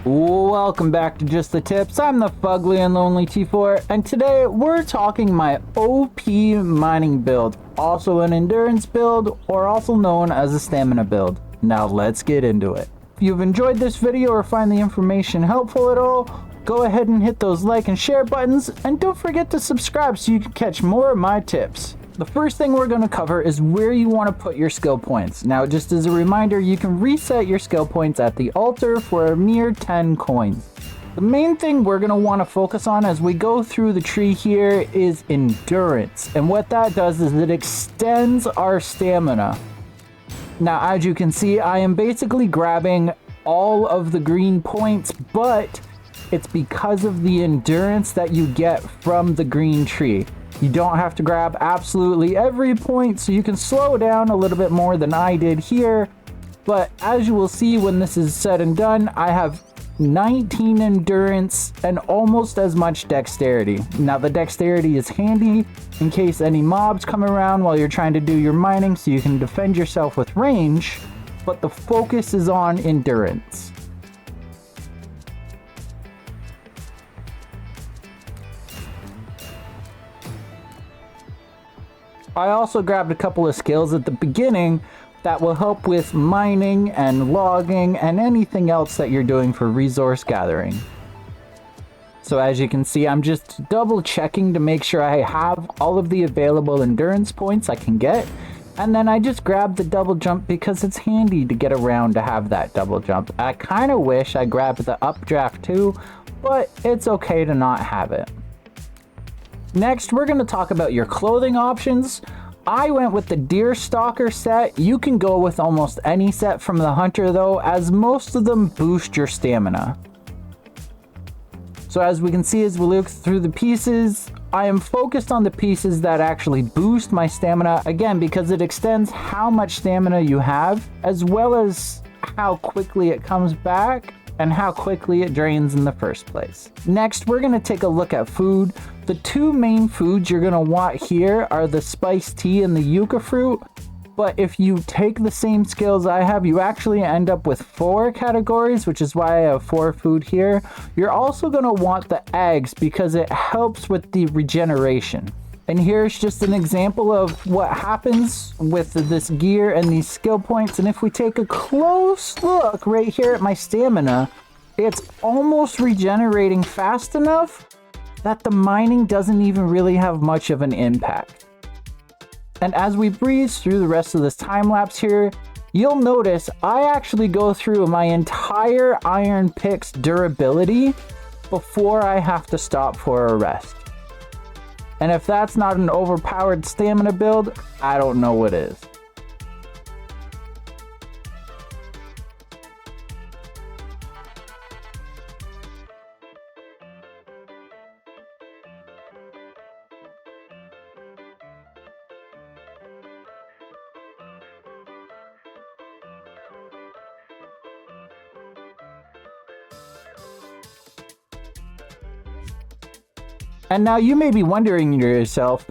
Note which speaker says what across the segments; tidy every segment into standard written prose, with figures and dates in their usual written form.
Speaker 1: Welcome back to Just the Tips. I'm the fugly and lonely T4, and today we're talking my OP mining build, also an endurance build, or also known as a stamina build. Now let's get into it. If you've enjoyed this video or find the information helpful at all, go ahead and hit those like and share buttons, and don't forget to subscribe so you can catch more of my tips. The first thing we're going to cover is where you want to put your skill points. Now, just as a reminder, you can reset your skill points at the altar for a mere 10 coins. The main thing we're going to want to focus on as we go through the tree here is endurance. And what that does is it extends our stamina. Now, as you can see, I am basically grabbing all of the green points, but it's because of the endurance that you get from the green tree. You don't have to grab absolutely every point, so you can slow down a little bit more than I did here. But as you will see when this is said and done, I have 19 endurance and almost as much dexterity. Now the dexterity is handy in case any mobs come around while you're trying to do your mining, so you can defend yourself with range, but the focus is on endurance. I also grabbed a couple of skills at the beginning that will help with mining and logging and anything else that you're doing for resource gathering. So as you can see, I'm just double checking to make sure I have all of the available endurance points I can get. And then I just grabbed the double jump because it's handy to get around to have that double jump. I kind of wish I grabbed the updraft too, but it's okay to not have it. Next, we're going to talk about your clothing options. I went with the Deer Stalker set. You can go with almost any set from the Hunter though, as most of them boost your stamina. So as we can see as we look through the pieces, I am focused on the pieces that actually boost my stamina, again because it extends how much stamina you have, as well as how quickly it comes back and how quickly it drains in the first place. Next, we're gonna take a look at food. The two main foods you're gonna want here are the spiced tea and the yucca fruit. But if you take the same skills I have, you actually end up with 4 categories, which is why I have 4 food here. You're also gonna want the eggs because it helps with the regeneration. And here's just an example of what happens with this gear and these skill points. And if we take a close look right here at my stamina, it's almost regenerating fast enough that the mining doesn't even really have much of an impact. And as we breeze through the rest of this time lapse here, you'll notice I actually go through my entire iron pick's durability before I have to stop for a rest. And if that's not an overpowered stamina build, I don't know what is. And now you may be wondering to yourself,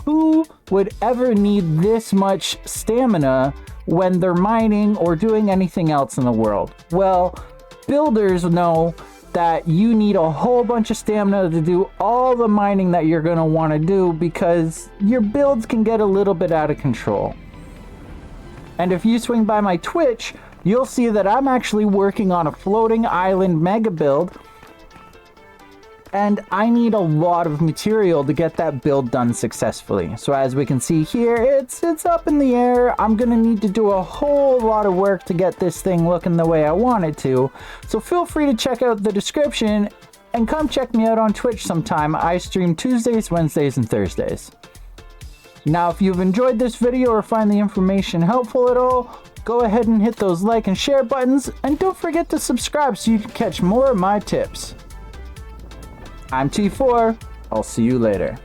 Speaker 1: who would ever need this much stamina when they're mining or doing anything else in the world? Well, builders know that you need a whole bunch of stamina to do all the mining that you're going to want to do because your builds can get a little bit out of control. And if you swing by my Twitch, you'll see that I'm actually working on a floating island mega build. And I need a lot of material to get that build done successfully. So as we can see here, it's up in the air. I'm gonna need to do a whole lot of work to get this thing looking the way I want it to. So feel free to check out the description and come check me out on Twitch sometime. I stream Tuesdays, Wednesdays, and Thursdays. Now, if you've enjoyed this video or find the information helpful at all, go ahead and hit those like and share buttons, and don't forget to subscribe so you can catch more of my tips. I'm T4. I'll see you later.